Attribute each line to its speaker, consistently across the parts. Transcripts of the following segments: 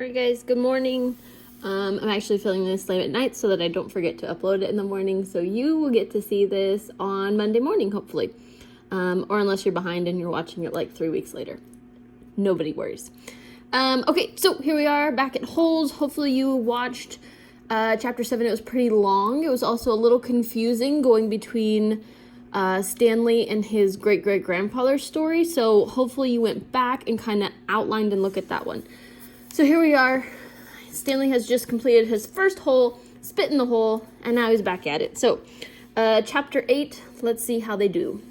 Speaker 1: Alright guys, good morning. I'm actually filming this late at night so that I don't forget to upload it in the morning, so you will get to see this on Monday morning, hopefully. Or unless you're behind and you're watching it like 3 weeks later. Nobody worries. Okay, so here we are back at Holes. Hopefully you watched Chapter 7. It was pretty long. It was also a little confusing going between Stanley and his great-great-grandfather's story, so hopefully you went back and kind of outlined and looked at that one. So here we are. Stanley has just completed his first hole, spit in the hole, and now he's back at it. So, Chapter 8, let's see how they do.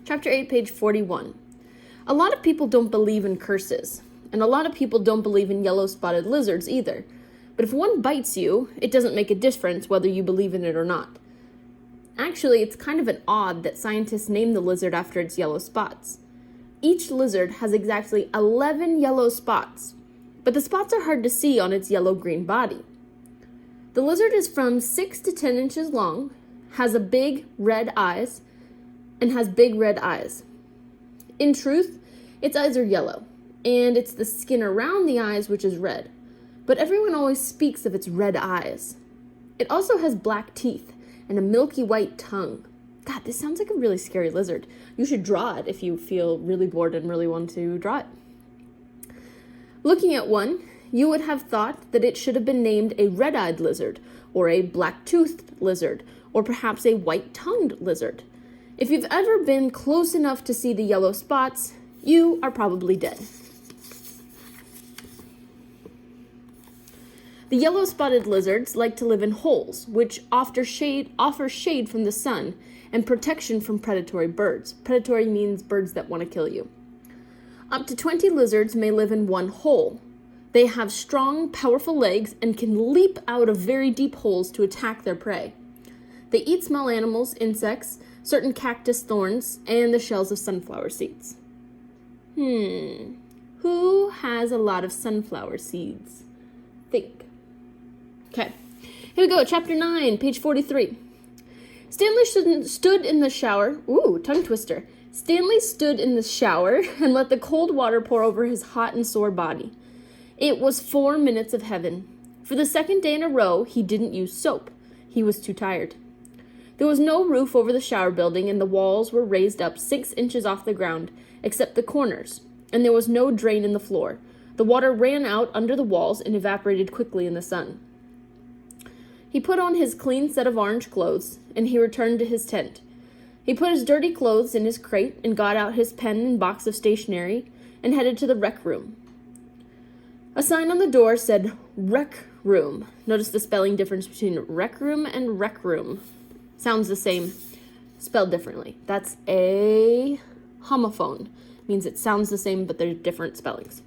Speaker 1: Chapter 8, page 41. A lot of people don't believe in curses, and a lot of people don't believe in yellow-spotted lizards either. But if one bites you, it doesn't make a difference whether you believe in it or not. Actually, it's kind of an odd that scientists name the lizard after its yellow spots. Each lizard has exactly 11 yellow spots, but the spots are hard to see on its yellow-green body. The lizard is from 6 to 10 inches long, has big red eyes. In truth, its eyes are yellow, and it's the skin around the eyes which is red. But everyone always speaks of its red eyes. It also has black teeth and a milky white tongue. God, this sounds like a really scary lizard. You should draw it if you feel really bored and really want to draw it. Looking at one, you would have thought that it should have been named a red-eyed lizard, or a black-toothed lizard, or perhaps a white-tongued lizard. If you've ever been close enough to see the yellow spots, you are probably dead. The yellow-spotted lizards like to live in holes, which offer shade from the sun and protection from predatory birds. Predatory means birds that want to kill you. Up to 20 lizards may live in one hole. They have strong, powerful legs and can leap out of very deep holes to attack their prey. They eat small animals, insects, certain cactus thorns, and the shells of sunflower seeds. Who has a lot of sunflower seeds? Think. Okay, here we go, chapter 9, page 43. Stanley stood in the shower. Ooh, tongue twister. Stanley stood in the shower and let the cold water pour over his hot and sore body. It was 4 minutes of heaven. For the second day in a row, he didn't use soap. He was too tired. There was no roof over the shower building, and the walls were raised up 6 inches off the ground, except the corners, and there was no drain in the floor. The water ran out under the walls and evaporated quickly in the sun. He put on his clean set of orange clothes, and he returned to his tent. He put his dirty clothes in his crate and got out his pen and box of stationery and headed to the rec room. A sign on the door said rec room. Notice the spelling difference between rec room and rec room. Sounds the same, spelled differently. That's a homophone. Means it sounds the same, but there's different spellings.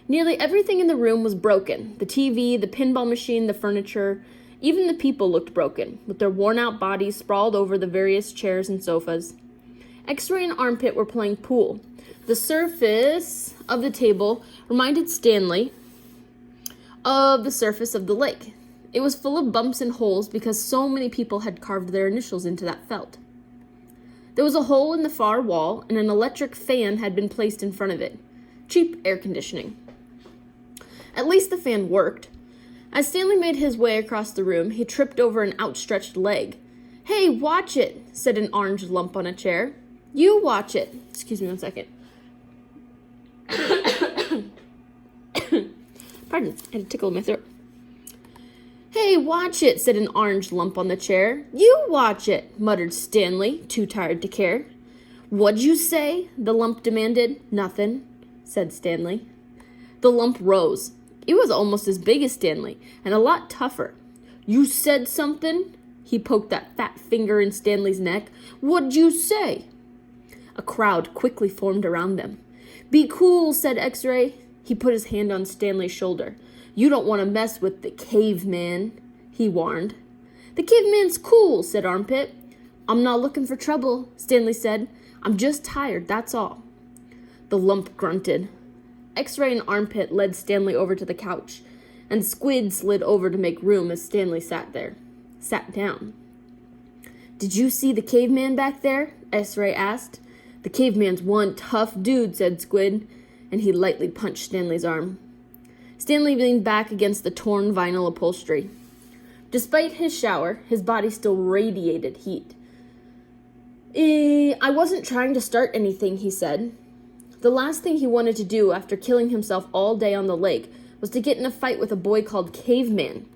Speaker 1: Nearly everything in the room was broken. The TV, the pinball machine, the furniture. Even the people looked broken, with their worn-out bodies sprawled over the various chairs and sofas. X-Ray and Armpit were playing pool. The surface of the table reminded Stanley of the surface of the lake. It was full of bumps and holes because so many people had carved their initials into that felt. There was a hole in the far wall, and an electric fan had been placed in front of it. Cheap air conditioning. At least the fan worked. As Stanley made his way across the room, he tripped over an outstretched leg. "Hey, watch it," said an orange lump on a chair. "You watch it." Excuse me 1 second. Pardon, I had a tickle in my throat. "Hey, watch it," said an orange lump on the chair. "You watch it," muttered Stanley, too tired to care. "What'd you say?" the lump demanded. "Nothing," said Stanley. The lump rose. It was almost as big as Stanley, and a lot tougher. "You said something?" He poked that fat finger in Stanley's neck. "What'd you say?" A crowd quickly formed around them. "Be cool," said X-Ray. He put his hand on Stanley's shoulder. "You don't want to mess with the caveman," he warned. "The caveman's cool," said Armpit. "I'm not looking for trouble," Stanley said. "I'm just tired, that's all." The lump grunted. X-Ray and Armpit led Stanley over to the couch, and Squid slid over to make room as Stanley sat down. "Did you see the caveman back there?" X-Ray asked. "The caveman's one tough dude," said Squid, and he lightly punched Stanley's arm. Stanley leaned back against the torn vinyl upholstery. Despite his shower, his body still radiated heat. I wasn't trying to start anything, he said. The last thing he wanted to do after killing himself all day on the lake was to get in a fight with a boy called Caveman.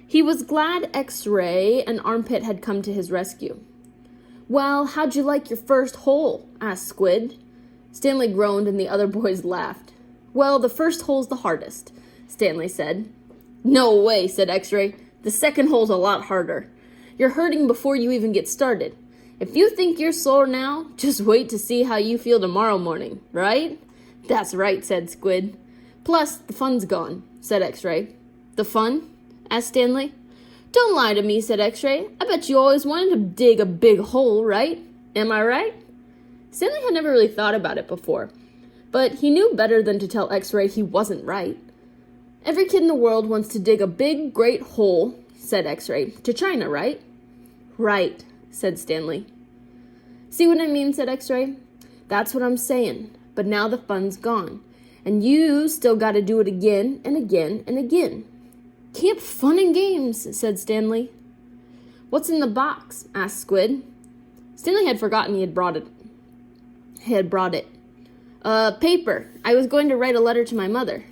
Speaker 1: He was glad X-Ray and Armpit had come to his rescue. Well, how'd you like your first hole? Asked Squid. Stanley groaned and the other boys laughed. Well, the first hole's the hardest, Stanley said. No way, said X-Ray. The second hole's a lot harder. You're hurting before you even get started. If you think you're sore now, just wait to see how you feel tomorrow morning, right? That's right, said Squid. Plus, the fun's gone, said X-Ray. The fun? Asked Stanley. Don't lie to me, said X-Ray. I bet you always wanted to dig a big hole, right? Am I right? Stanley had never really thought about it before, but he knew better than to tell X-Ray he wasn't right. Every kid in the world wants to dig a big, great hole, said X-Ray. To China, right? Right, said Stanley. See what I mean, said X-Ray. That's what I'm saying, but now the fun's gone, and you still gotta do it again and again and again. Camp fun and games, said Stanley. What's in the box? Asked Squid. Stanley had forgotten he had brought it. Paper. I was going to write a letter to my mother.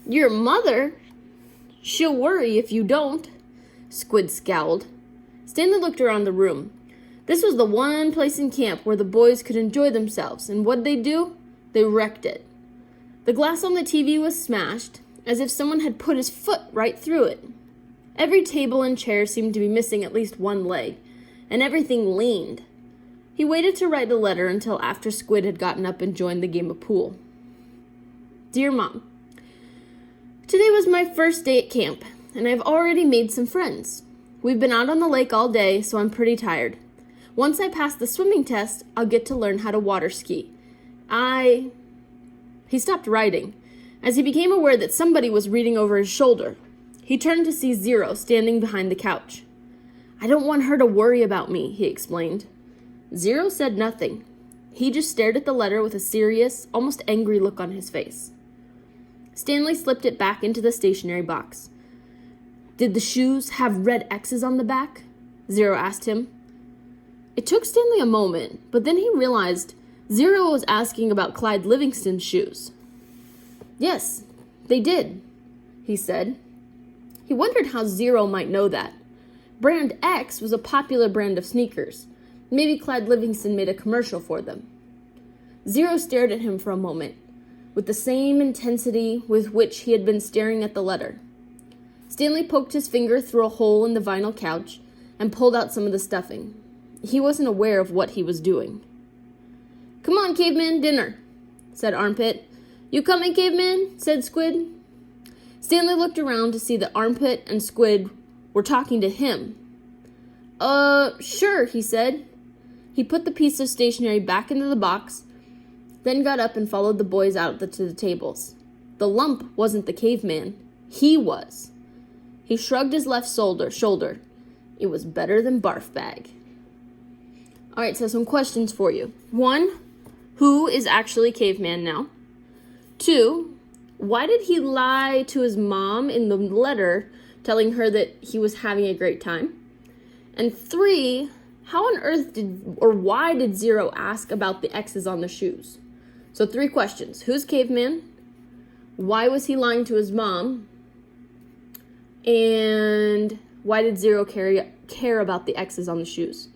Speaker 1: Your mother? She'll worry if you don't. Squid scowled. Stanley looked around the room. This was the one place in camp where the boys could enjoy themselves, and what'd they do? They wrecked it. The glass on the TV was smashed, as if someone had put his foot right through it. Every table and chair seemed to be missing at least one leg, and everything leaned. He waited to write the letter until after Squid had gotten up and joined the game of pool. Dear Mom, today was my first day at camp, and I've already made some friends. We've been out on the lake all day, so I'm pretty tired. Once I pass the swimming test, I'll get to learn how to water ski. He stopped writing, as he became aware that somebody was reading over his shoulder. He turned to see Zero standing behind the couch. I don't want her to worry about me, he explained. Zero said nothing. He just stared at the letter with a serious, almost angry look on his face. Stanley slipped it back into the stationery box. Did the shoes have red X's on the back? Zero asked him. It took Stanley a moment, but then he realized Zero was asking about Clyde Livingston's shoes. Yes, they did, he said. He wondered how Zero might know that. Brand X was a popular brand of sneakers. Maybe Clyde Livingston made a commercial for them. Zero stared at him for a moment, with the same intensity with which he had been staring at the letter. Stanley poked his finger through a hole in the vinyl couch and pulled out some of the stuffing. He wasn't aware of what he was doing. Come on, Caveman, dinner, said Armpit. You coming, Caveman? Said Squid. Stanley looked around to see that Armpit and Squid were talking to him. Sure, he said. He put the piece of stationery back into the box, then got up and followed the boys out to the tables. The lump wasn't the caveman. He was. He shrugged his left shoulder. It was better than barf bag. All right, so some questions for you. 1, who is actually Caveman now? 2, why did he lie to his mom in the letter telling her that he was having a great time? And 3, how on earth why did Zero ask about the X's on the shoes? So 3 questions. Who's Caveman? Why was he lying to his mom? And why did Zero care about the X's on the shoes?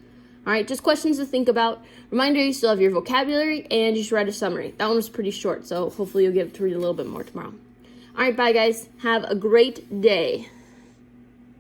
Speaker 1: All right, just questions to think about. Reminder, you still have your vocabulary and you should write a summary. That one was pretty short, so hopefully you'll get to read a little bit more tomorrow. All right, bye guys. Have a great day.